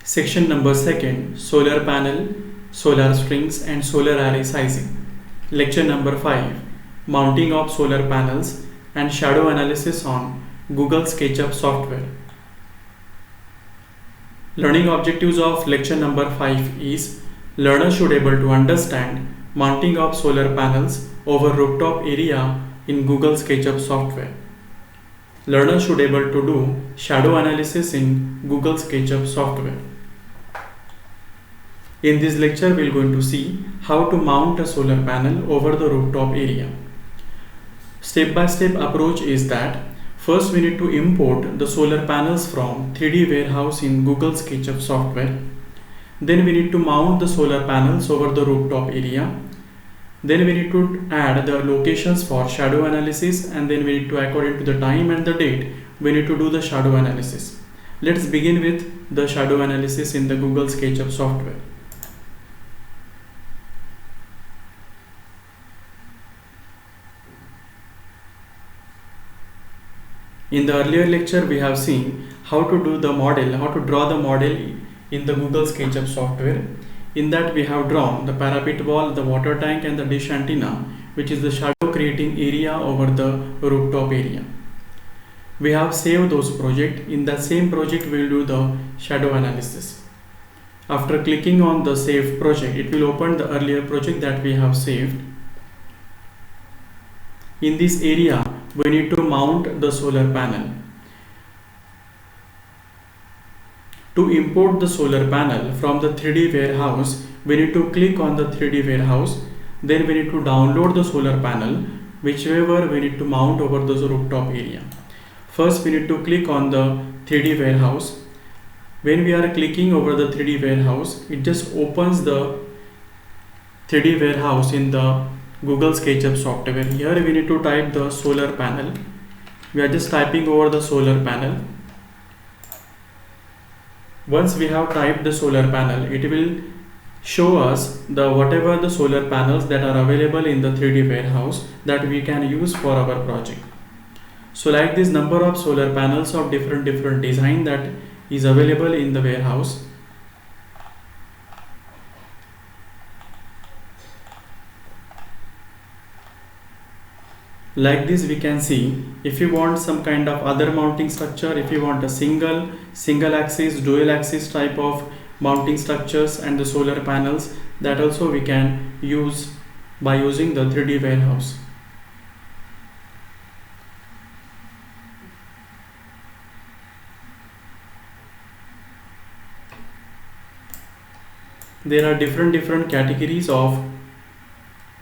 Section number 2, solar panel, solar strings and solar array sizing. Lecture number 5, mounting of solar panels and shadow analysis on Google SketchUp software. Learning objectives of lecture number 5 is learner should able to understand mounting of solar panels over rooftop area in Google SketchUp software. Learner should able to do shadow analysis in Google SketchUp software. In this lecture, we are going to see how to mount a solar panel over the rooftop area. Step-by-step approach is that first we need to import the solar panels from 3D warehouse in Google SketchUp software. Then we need to mount the solar panels over the rooftop area. Then we need to add the locations for shadow analysis, and then we need to, according to the time and the date, we need to do the shadow analysis. Let's begin with the shadow analysis in the Google SketchUp software. In the earlier lecture, we have seen how to do the model, how to draw the model in the Google SketchUp software. In that we have drawn the parapet wall, the water tank and the dish antenna, which is the shadow creating area over the rooftop area. We have saved those projects. In that same project, we will do the shadow analysis. After clicking on the save project, it will open the earlier project that we have saved. In this area, we need to mount the solar panel. To import the solar panel from the 3D warehouse, we need to click on the 3D warehouse. Then we need to download the solar panel, whichever we need to mount over the rooftop area. First, we need to click on the 3D warehouse. When we are clicking over the 3D warehouse, it just opens the 3D warehouse in the Google SketchUp software. Here we need to type the solar panel. We are just typing over the solar panel. Once we have typed the solar panel, it will show us the whatever the solar panels that are available in the 3D warehouse that we can use for our project. So like this number of solar panels of different design that is available in the warehouse. Like this we can see, if you want some kind of other mounting structure, if you want a single axis, dual axis type of mounting structures and the solar panels, that also we can use by using the 3D warehouse. There are different categories of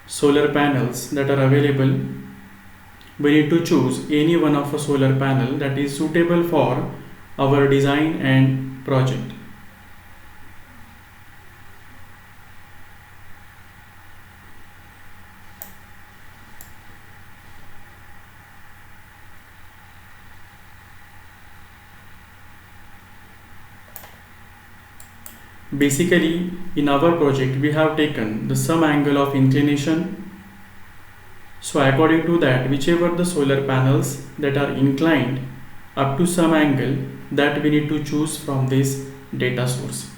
solar panels that are available. We need to choose any one of a solar panel that is suitable for our design and project. Basically, in our project, we have taken the some angle of inclination. So according to that, whichever the solar panels that are inclined up to some angle, that we need to choose from this data source.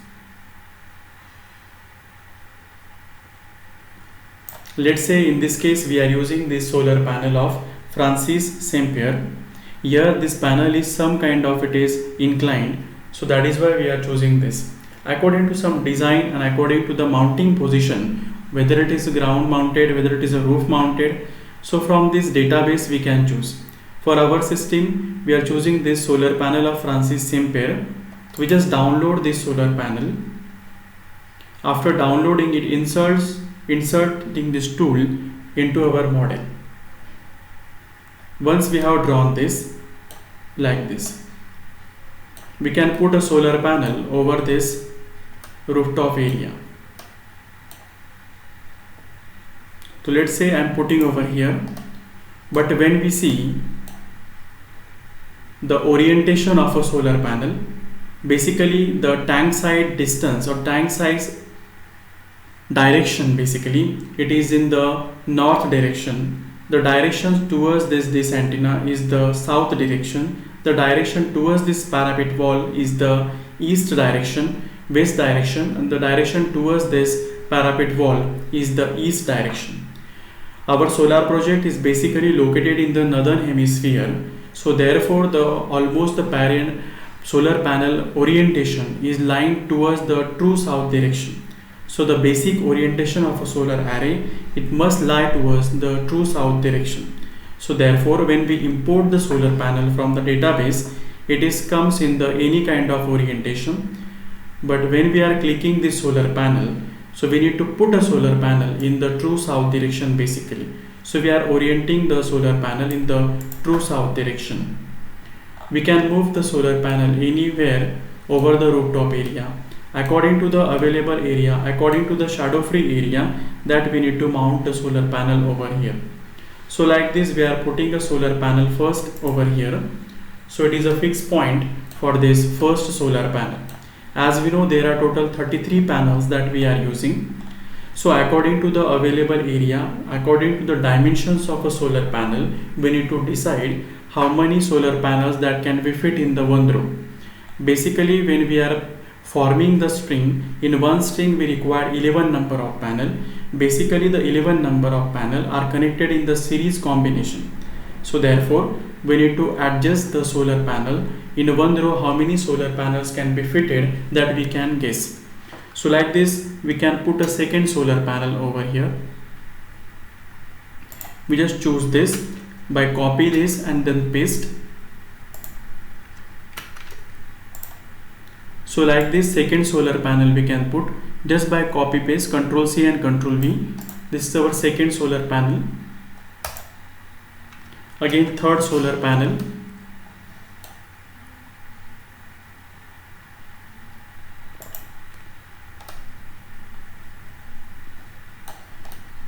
Let's say in this case we are using this solar panel of Francis Sempier. Here this panel is some kind of, it is inclined, so that is why we are choosing this. According to some design and according to the mounting position, whether it is ground mounted, whether it is a roof mounted, so from this database we can choose. For our system, we are choosing this solar panel of Francis Sempier. We just download this solar panel. After downloading it, inserting this tool into our model. Once we have drawn this like this, we can put a solar panel over this rooftop area. So let's say I am putting over here, but when we see the orientation of a solar panel, basically the tank side distance or tank size direction, basically it is in the north direction. The direction towards this antenna is the south direction. The direction towards this parapet wall is the east direction. west direction, and the direction towards this parapet wall is the east direction. Our solar project is basically located in the northern hemisphere, so therefore the almost the parent solar panel orientation is lying towards the true south direction. So the basic orientation of a solar array, it must lie towards the true south direction. So therefore when we import the solar panel from the database, it is comes in the any kind of orientation. But when we are clicking the solar panel, so we need to put a solar panel in the true south direction basically. So we are orienting the solar panel in the true south direction. We can move the solar panel anywhere over the rooftop area according to the available area, according to the shadow free area that we need to mount the solar panel over here. So like this we are putting a solar panel first over here. So it is a fixed point for this first solar panel. As we know, there are total 33 panels that we are using. So according to the available area, according to the dimensions of a solar panel, we need to decide how many solar panels that can be fit in the one row. Basically when we are forming the string, in one string we require 11 number of panel. Basically the 11 number of panel are connected in the series combination. So therefore we need to adjust the solar panel in one row, how many solar panels can be fitted, that we can guess. So like this we can put a second solar panel over here. We just choose this by copy this and then paste. So like this second solar panel we can put just by copy paste, Ctrl C and Ctrl V. This is our second solar panel. Again third solar panel.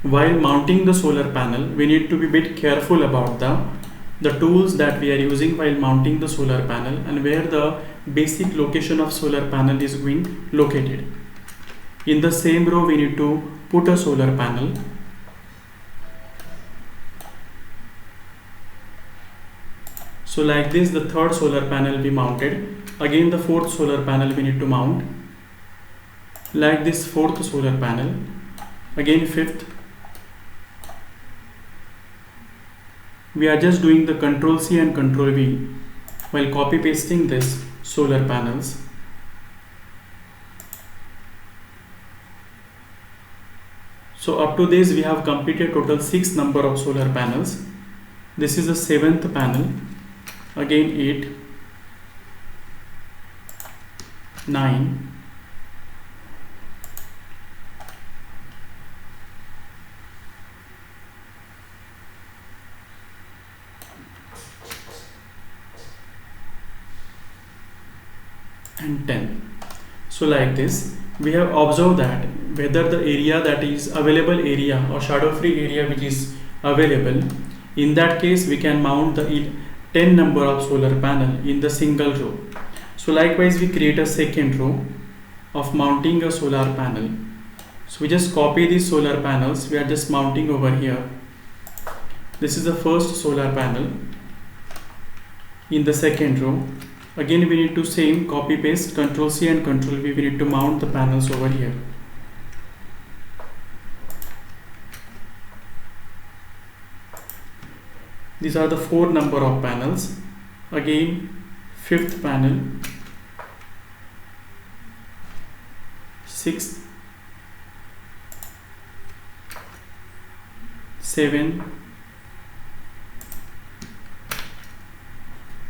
While mounting the solar panel, we need to be a bit careful about the tools that we are using while mounting the solar panel and where the basic location of solar panel is being located. In the same row we need to put a solar panel. So like this the third solar panel we mounted. Again the fourth solar panel we need to mount. Like this fourth solar panel. Again fifth. We are just doing the Ctrl C and Ctrl V while copy pasting this solar panels. So up to this we have completed total 6 number of solar panels. This is the 7th panel. Again 8, 9, 10. So like this we have observed that whether the area that is available area or shadow free area which is available, in that case we can mount the 10 number of solar panel in the single row. So likewise we create a second row of mounting a solar panel. So we just copy these solar panels, we are just mounting over here. This is the first solar panel. In the second row again we need to same copy paste, Ctrl C and Ctrl V, we need to mount the panels over here. These are the 4 number of panels. Again 5th panel, 6th, 7,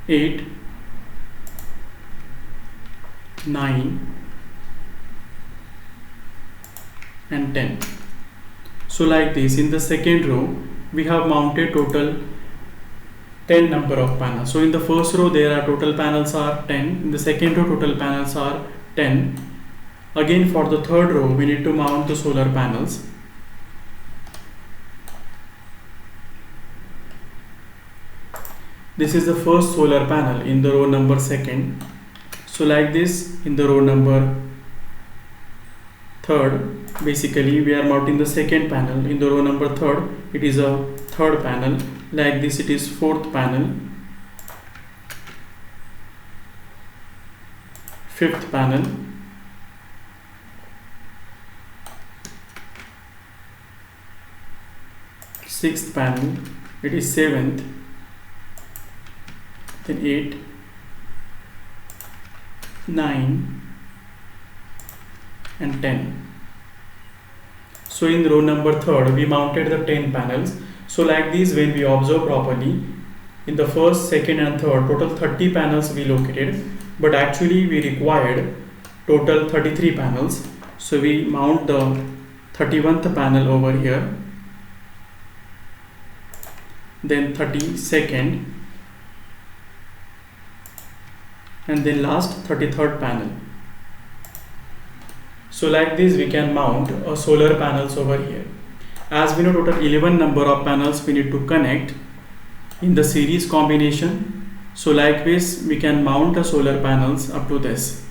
8, 9 and 10. So like this in the second row we have mounted total 10 number of panels. So in the first row there are total panels are 10, in the second row total panels are 10. Again for the third row we need to mount the solar panels. This is the first solar panel in the row number 2nd. So like this in the row number 3rd, basically we are mounting the second panel. In the row number 3rd it is a 3rd panel. Like this it is 4th panel, 5th panel, sixth panel, it is seventh, then 8, 9 and 10. So in row number 3rd we mounted the 10 panels. So like this, when we observe properly, in the first, second and third, total 30 panels we located, but actually we required total 33 panels. So we mount the 31st panel over here, then 32nd, and then last 33rd panel. So like this we can mount a solar panels over here. As we know, total 11 number of panels we need to connect in the series combination. So like this we can mount the solar panels up to this.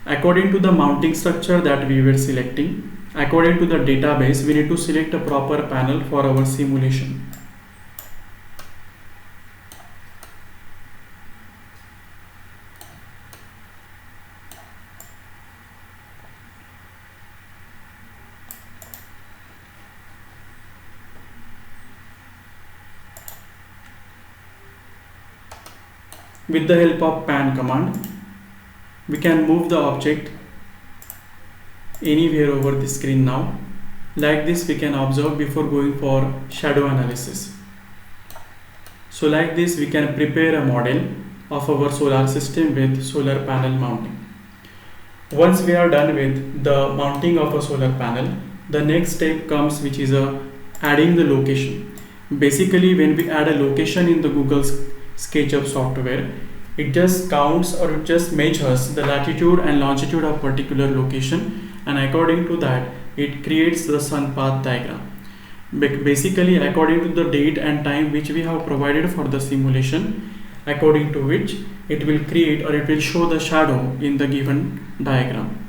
According to the mounting structure that we were selecting, according to the database, we need to select a proper panel for our simulation. With the help of pan command, we can move the object anywhere over the screen now. Like this we can observe before going for shadow analysis. So like this we can prepare a model of our solar system with solar panel mounting. Once we are done with the mounting of a solar panel, the next step comes, which is adding the location. Basically, when we add a location in the Google SketchUp software, it just counts or it just measures the latitude and longitude of particular location, and according to that it creates the sun path diagram. Basically, according to the date and time which we have provided for the simulation, according to which it will create or it will show the shadow in the given diagram.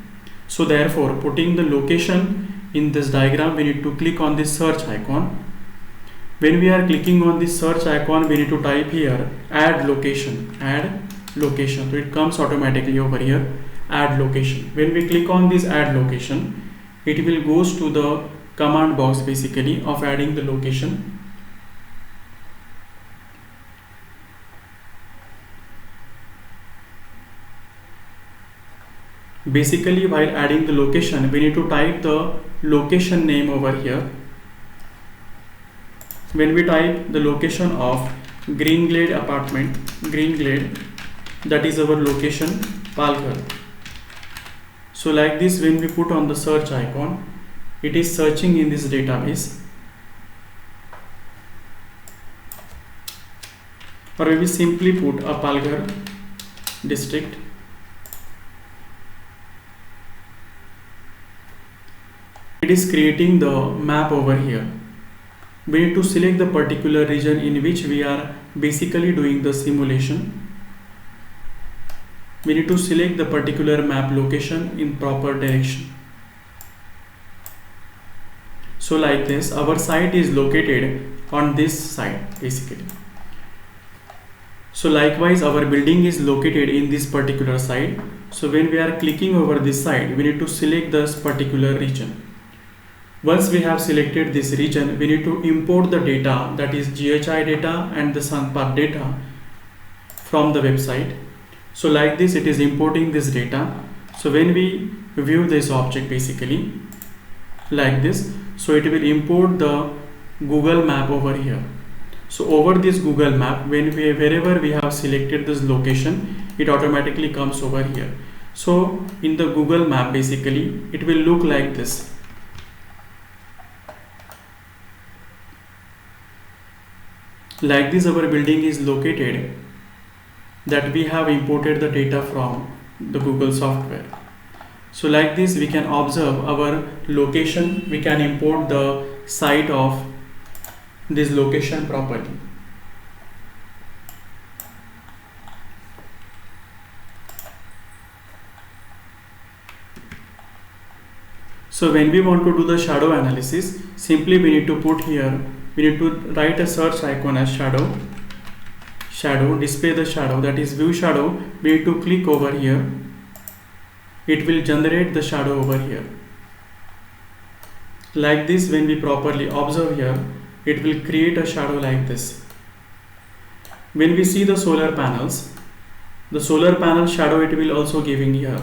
So therefore, putting the location in this diagram, we need to click on this search icon. When we are clicking on this search icon, we need to type here add location, so it comes automatically over here, add location. When we click on this add location, it will goes to the command box basically of adding the location. Basically, while adding the location, we need to type the location name over here. When we type the location of Green Glade apartment, Green Glade, that is our location, Palghar. So like this, when we put on the search icon, it is searching in this database. Or we will simply put a Palghar district. It is creating the map over here. We need to select the particular region in which we are basically doing the simulation. We need to select the particular map location in proper direction. So like this, our site is located on this side basically. So likewise, our building is located in this particular side. So when we are clicking over this side, we need to select this particular region. Once we have selected this region, we need to import the data, that is GHI data and the SunPath data from the website. So like this, it is importing this data. So when we view this object basically like this, so it will import the Google map over here. So over this Google map, wherever we have selected this location, it automatically comes over here. So in the Google map basically, it will look like this. Like this, our building is located, that we have imported the data from the Google software. So like this, we can observe our location. We can import the site of this location properly. So when we want to do the shadow analysis, simply we need to put here, we need to write a search icon as shadow, display the shadow, that is view shadow. We need to click over here. It will generate the shadow over here. Like this, when we properly observe here, it will create a shadow like this. When we see the solar panels, the solar panel shadow it will also giving here.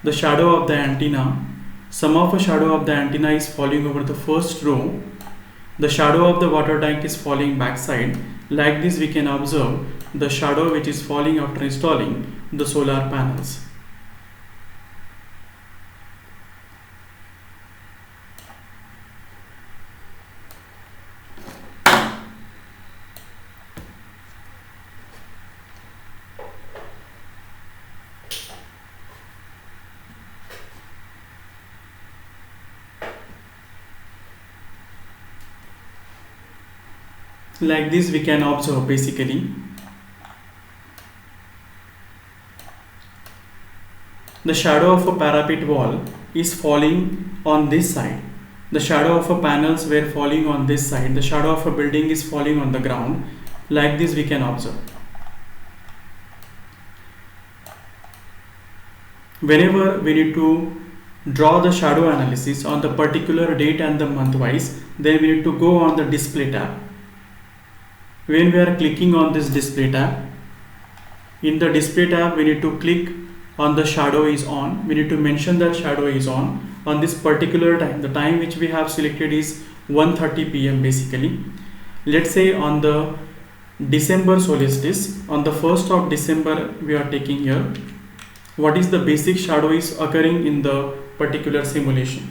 The shadow of the antenna, some of the shadow of the antenna is falling over the first row. The shadow of the water tank is falling backside. Like this, we can observe the shadow which is falling after installing the solar panels. Like this, we can observe basically the shadow of a parapet wall is falling on this side. The shadow of a panels were falling on this side. The shadow of a building is falling on the ground. Like this, we can observe. Whenever we need to draw the shadow analysis on the particular date and the month wise, then we need to go on the display tab. When we are clicking on this display tab, in the display tab we need to click on the shadow is on. We need to mention that shadow is on this particular time. The time which we have selected is 1:30 p.m. basically. Let's say on the December solstice, on the 1st of December we are taking here. What is the basic shadow is occurring in the particular simulation?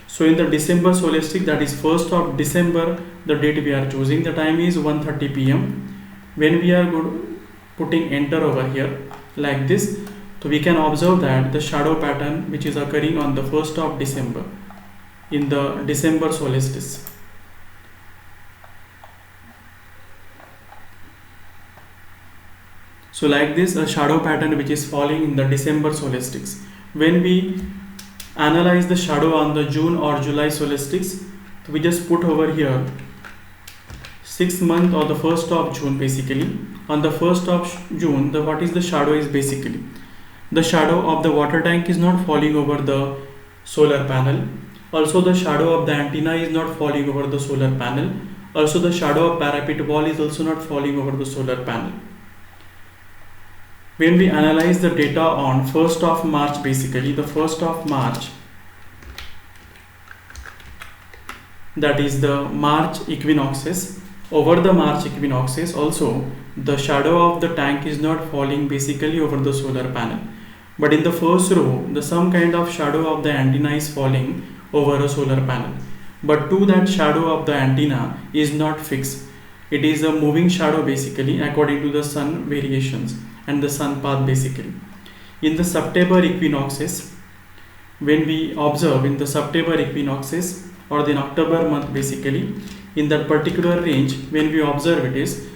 So in the December solstice, that is 1st of December, the date we are choosing, the time is 1:30 p.m. When we are putting enter over here like this, so we can observe that the shadow pattern which is occurring on the 1st of December in the December solstice. So like this, a shadow pattern which is falling in the December solstice. When we analyze the shadow on the June or July solstice, so we just put over here 6th month or the 1st of June basically. On the 1st of June, what is the shadow is basically the shadow of the water tank is not falling over the solar panel. Also the shadow of the antenna is not falling over the solar panel. Also the shadow of parapet wall is also not falling over the solar panel. When we analyze the data on 1st of March basically, the 1st of March, that is the March equinoxes, over the March equinoxes also the shadow of the tank is not falling basically over the solar panel, but in the first row the some kind of shadow of the antenna is falling over a solar panel, but to that shadow of the antenna is not fixed. It is a moving shadow basically according to the sun variations and the sun path basically. In the September equinoxes, when we observe in the September equinoxes or the October month basically, in that particular range when we observe it is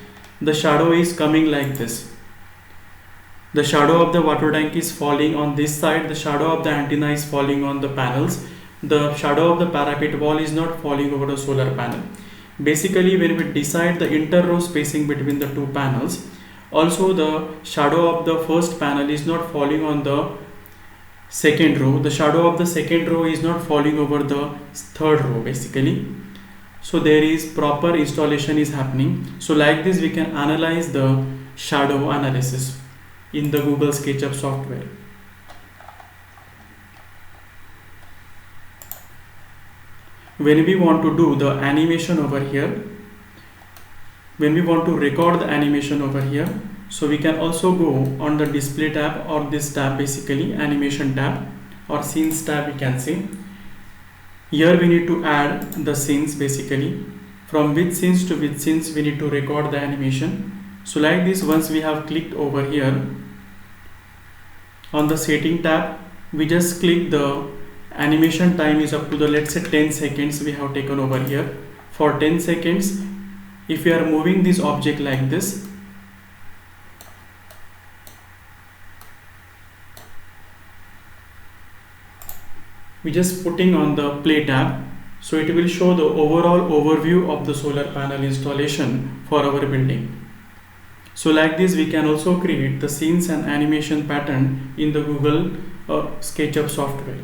the shadow is coming like this. The shadow of the water tank is falling on this side, the shadow of the antenna is falling on the panels, the shadow of the parapet wall is not falling over the solar panel. Basically when we decide the inter-row spacing between the two panels, also the shadow of the first panel is not falling on the second row, the shadow of the second row is not falling over the third row basically. So there is proper installation is happening. So like this we can analyze the shadow analysis in the Google SketchUp software. When we want to do the animation over here, when we want to record the animation over here, so we can also go on the display tab or this tab basically, animation tab or scenes tab we can say. Here we need to add the scenes basically, from which scenes to which scenes we need to record the animation. So like this, once we have clicked over here on the setting tab, we just click the animation time is up to the, let's say 10 seconds we have taken over here. For 10 seconds, if we are moving this object like this, we just putting on the play tab, so it will show the overall overview of the solar panel installation for our building. So like this we can also create the scenes and animation pattern in the Google SketchUp software.